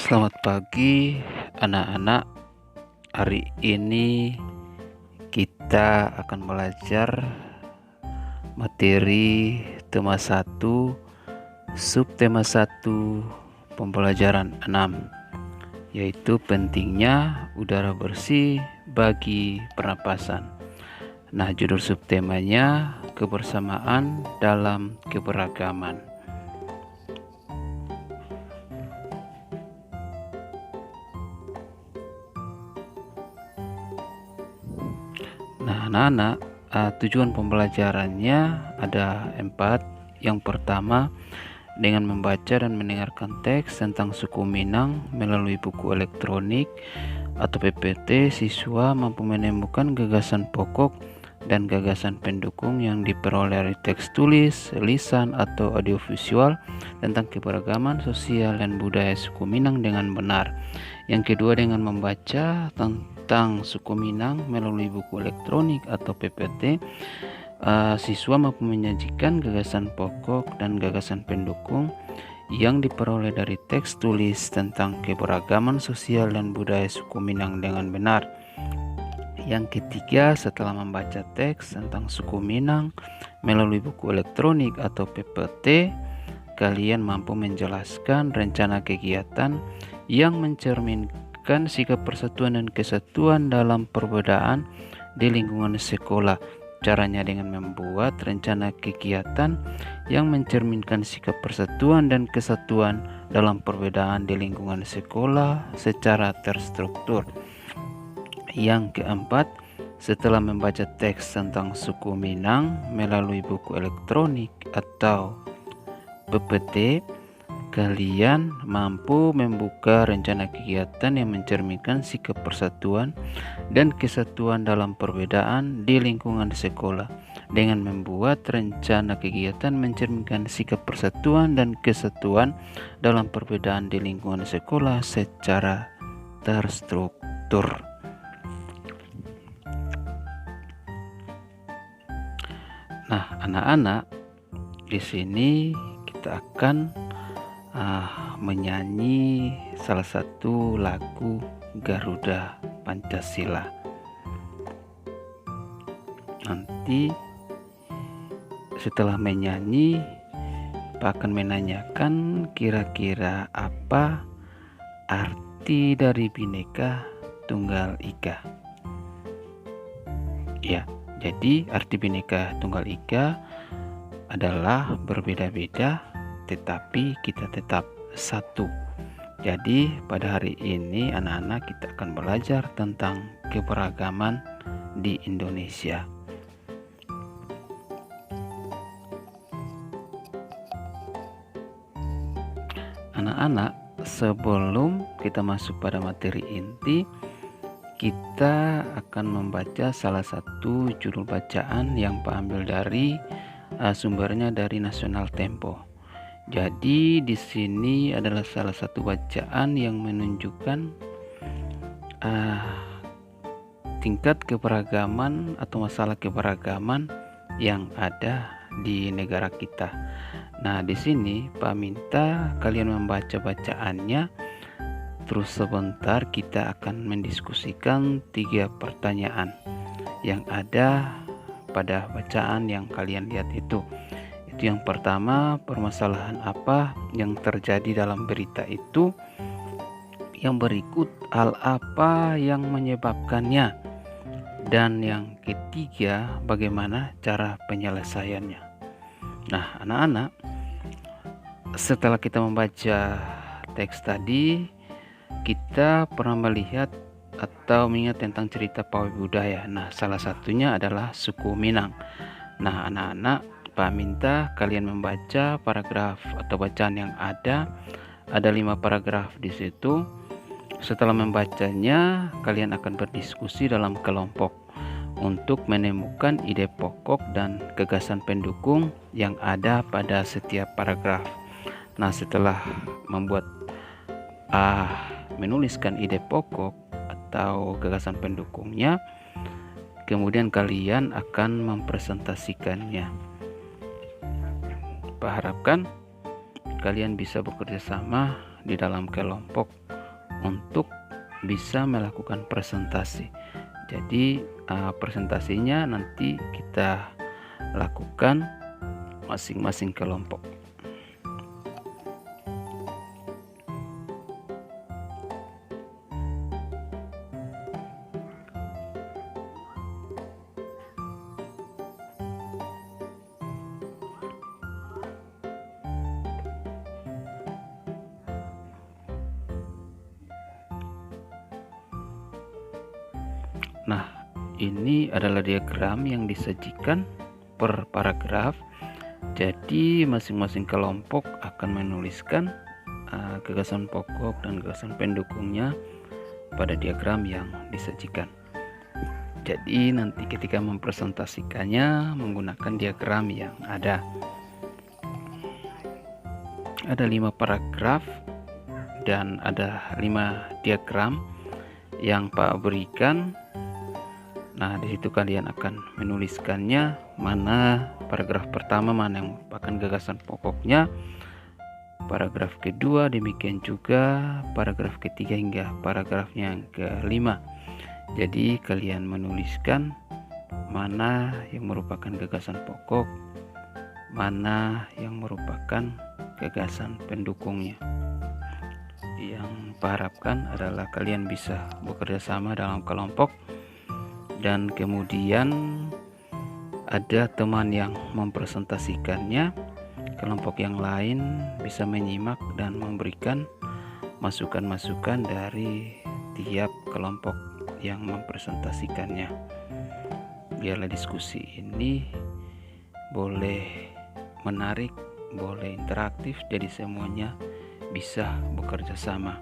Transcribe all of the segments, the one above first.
Selamat pagi anak-anak. Hari ini kita akan belajar materi tema 1, subtema 1, pembelajaran 6, yaitu pentingnya udara bersih bagi pernapasan. Nah, judul subtemanya kebersamaan dalam keberagaman. Nah, anak-anak, tujuan pembelajarannya ada 4. Yang pertama, dengan membaca dan mendengarkan teks tentang suku Minang melalui buku elektronik atau PPT, siswa mampu menemukan gagasan pokok dan gagasan pendukung yang diperoleh dari teks tulis, lisan, atau audiovisual tentang keberagaman sosial dan budaya suku Minang dengan benar. Yang kedua, dengan membaca tentang suku Minang melalui buku elektronik atau PPT, siswa mampu menyajikan gagasan pokok dan gagasan pendukung yang diperoleh dari teks tulis tentang keberagaman sosial dan budaya suku Minang dengan benar. Yang ketiga, setelah membaca teks tentang suku Minang melalui buku elektronik atau PPT, kalian mampu menjelaskan rencana kegiatan yang mencerminkan sikap persatuan dan kesatuan dalam perbedaan di lingkungan sekolah. Caranya dengan membuat rencana kegiatan yang mencerminkan sikap persatuan dan kesatuan dalam perbedaan di lingkungan sekolah secara terstruktur. Yang keempat, setelah membaca teks tentang suku Minang melalui buku elektronik atau PPT, kalian mampu membuka rencana kegiatan yang mencerminkan sikap persatuan dan kesatuan dalam perbedaan di lingkungan sekolah. Dengan membuat rencana kegiatan mencerminkan sikap persatuan dan kesatuan dalam perbedaan di lingkungan sekolah secara terstruktur. Nah, anak-anak, di sini kita akan menyanyi salah satu lagu Garuda Pancasila. Nanti setelah menyanyi, Pak akan menanyakan kira-kira apa arti dari Bhinneka Tunggal Ika. Ya, jadi arti Bhinneka Tunggal Ika adalah berbeda-beda tetapi kita tetap satu. Jadi pada hari ini anak-anak kita akan belajar tentang keberagaman di Indonesia. Anak-anak, sebelum kita masuk pada materi inti, kita akan membaca salah satu judul bacaan yang Pak ambil dari sumbernya dari Nasional Tempo. Jadi di sini adalah salah satu bacaan yang menunjukkan tingkat keberagaman atau masalah keberagaman yang ada di negara kita. Nah, di sini Pak minta kalian membaca bacaannya. Terus sebentar kita akan mendiskusikan 3 pertanyaan yang ada pada bacaan yang kalian lihat itu. Yang pertama, permasalahan apa yang terjadi dalam berita itu? Yang berikut, hal apa yang menyebabkannya? Dan yang ketiga, bagaimana cara penyelesaiannya? Nah, anak-anak, setelah kita membaca teks tadi, kita pernah melihat atau mengingat tentang cerita pawai budaya. Nah, salah satunya adalah suku Minang. Nah, anak-anak, Pak minta kalian membaca paragraf atau bacaan yang ada 5 paragraf di situ. Setelah membacanya, kalian akan berdiskusi dalam kelompok untuk menemukan ide pokok dan gagasan pendukung yang ada pada setiap paragraf. Nah, setelah menuliskan ide pokok atau gagasan pendukungnya, kemudian kalian akan mempresentasikannya. Pak harapkan kalian bisa bekerja sama di dalam kelompok untuk bisa melakukan presentasi. Jadi presentasinya nanti kita lakukan masing-masing kelompok. Nah, ini adalah diagram yang disajikan per paragraf. Jadi masing-masing kelompok akan menuliskan gagasan pokok dan gagasan pendukungnya pada diagram yang disajikan. Jadi nanti ketika mempresentasikannya menggunakan diagram yang ada. Ada 5 paragraf dan ada 5 diagram yang Pak berikan. Nah, di situ kalian akan menuliskannya, mana paragraf pertama mana yang merupakan gagasan pokoknya, paragraf kedua demikian juga, paragraf ketiga hingga paragrafnya yang kelima. Jadi kalian menuliskan mana yang merupakan gagasan pokok, mana yang merupakan gagasan pendukungnya. Yang Pak harapkan adalah kalian bisa bekerja sama dalam kelompok, dan kemudian ada teman yang mempresentasikannya, kelompok yang lain bisa menyimak dan memberikan masukan-masukan dari tiap kelompok yang mempresentasikannya. Biarlah diskusi ini boleh menarik, boleh interaktif, jadi semuanya bisa bekerja sama.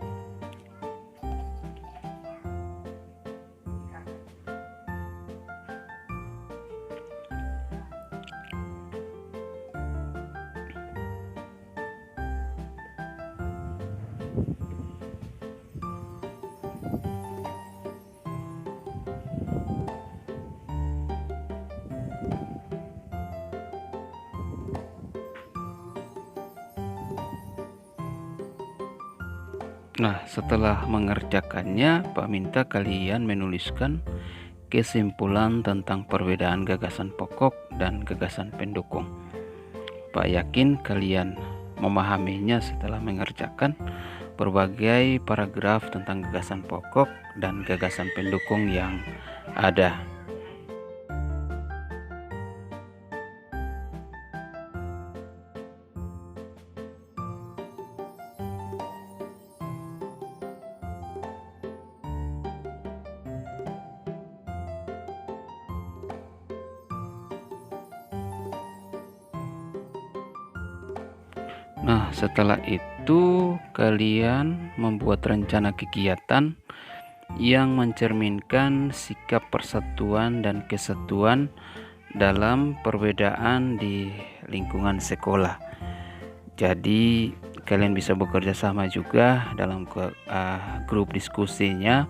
Nah, setelah mengerjakannya, Pak minta kalian menuliskan kesimpulan tentang perbedaan gagasan pokok dan gagasan pendukung. Pak yakin kalian memahaminya setelah mengerjakan berbagai paragraf tentang gagasan pokok dan gagasan pendukung yang ada. Nah, setelah itu kalian membuat rencana kegiatan yang mencerminkan sikap persatuan dan kesatuan dalam perbedaan di lingkungan sekolah. Jadi kalian bisa bekerja sama juga dalam grup diskusinya,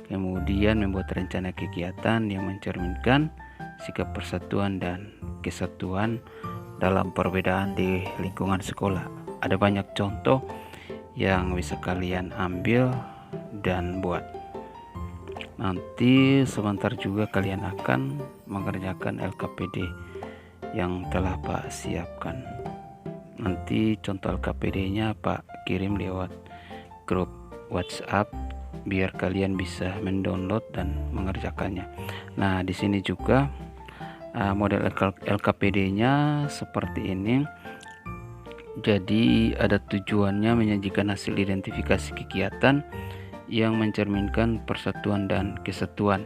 kemudian membuat rencana kegiatan yang mencerminkan sikap persatuan dan kesatuan dalam perbedaan di lingkungan sekolah. Ada banyak contoh yang bisa kalian ambil dan buat. Nanti sebentar juga kalian akan mengerjakan LKPD yang telah Pak siapkan. Nanti contoh LKPD-nya Pak kirim lewat grup WhatsApp biar kalian bisa mendownload dan mengerjakannya. Nah, di sini juga model LKPD-nya seperti ini. Jadi ada tujuannya menyajikan hasil identifikasi kegiatan yang mencerminkan persatuan dan kesatuan.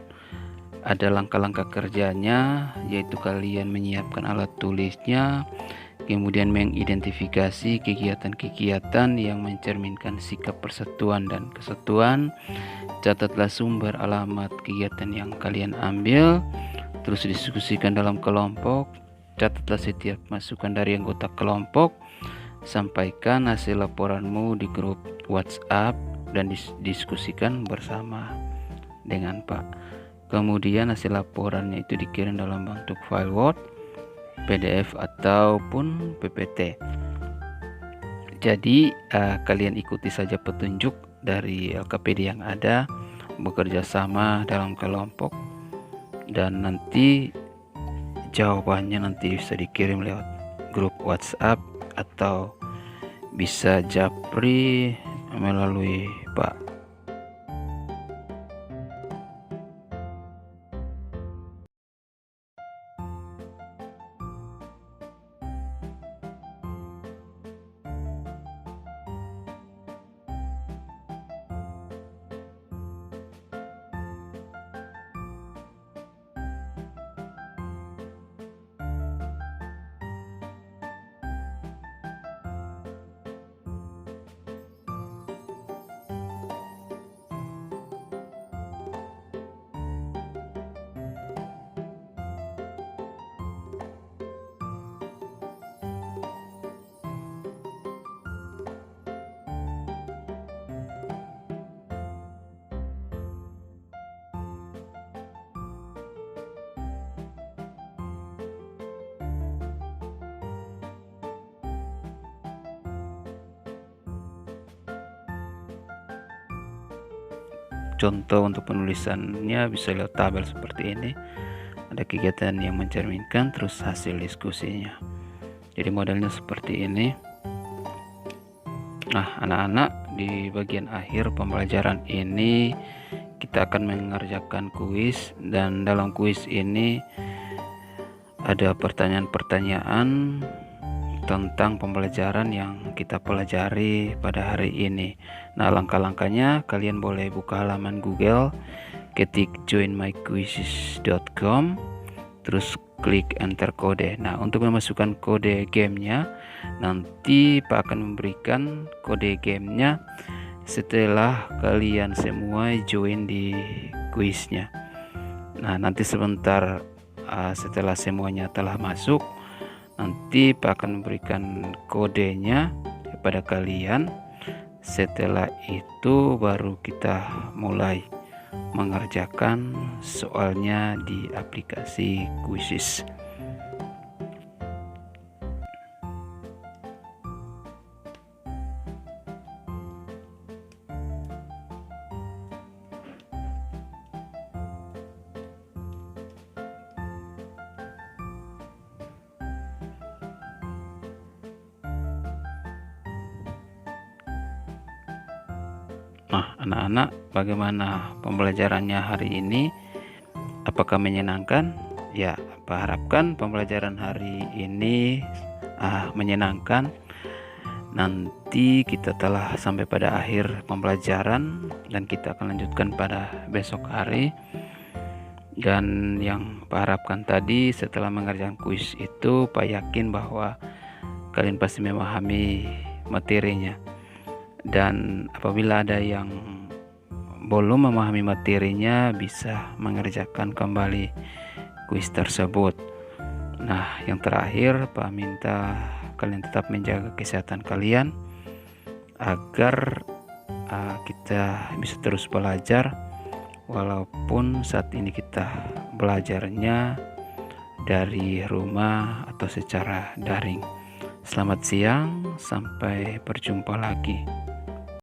Ada langkah-langkah kerjanya, yaitu kalian menyiapkan alat tulisnya, kemudian mengidentifikasi kegiatan-kegiatan yang mencerminkan sikap persatuan dan kesatuan. Catatlah sumber alamat kegiatan yang kalian ambil, terus diskusikan dalam kelompok. Catatlah setiap masukan dari anggota kelompok. Sampaikan hasil laporanmu di grup WhatsApp dan diskusikan bersama dengan Pak. Kemudian hasil laporannya itu dikirim dalam bentuk file Word, PDF ataupun PPT. Jadi kalian ikuti saja petunjuk dari LKPD yang ada, bekerja sama dalam kelompok, dan nanti jawabannya nanti bisa dikirim lewat grup WhatsApp atau bisa japri melalui Pak. Contoh untuk penulisannya bisa lewat tabel seperti ini. Ada kegiatan yang mencerminkan, terus hasil diskusinya. Jadi modelnya seperti ini. Nah, anak-anak, di bagian akhir pembelajaran ini kita akan mengerjakan kuis, dan dalam kuis ini ada pertanyaan-pertanyaan tentang pembelajaran yang kita pelajari pada hari ini. Nah, langkah-langkahnya kalian boleh buka halaman Google, ketik joinmyquizzes.com, terus klik enter kode. Nah, untuk memasukkan kode gamenya, nanti Pak akan memberikan kode gamenya setelah kalian semua join di kuisnya. Nah, nanti sebentar setelah semuanya telah masuk, nanti Pak akan memberikan kodenya kepada kalian. Setelah itu baru kita mulai mengerjakan soalnya di aplikasi Quizizz. Nah, anak-anak, bagaimana pembelajarannya hari ini? Apakah menyenangkan? Ya, Pak harapkan pembelajaran hari ini menyenangkan. Nanti kita telah sampai pada akhir pembelajaran dan kita akan lanjutkan pada besok hari. Dan yang Pak harapkan tadi, setelah mengerjakan kuis itu, Pak yakin bahwa kalian pasti memahami materinya. Dan apabila ada yang belum memahami materinya, bisa mengerjakan kembali kuis tersebut. Nah, yang terakhir Pak minta kalian tetap menjaga kesehatan kalian agar kita bisa terus belajar, walaupun saat ini kita belajarnya dari rumah atau secara daring. Selamat siang, sampai berjumpa lagi.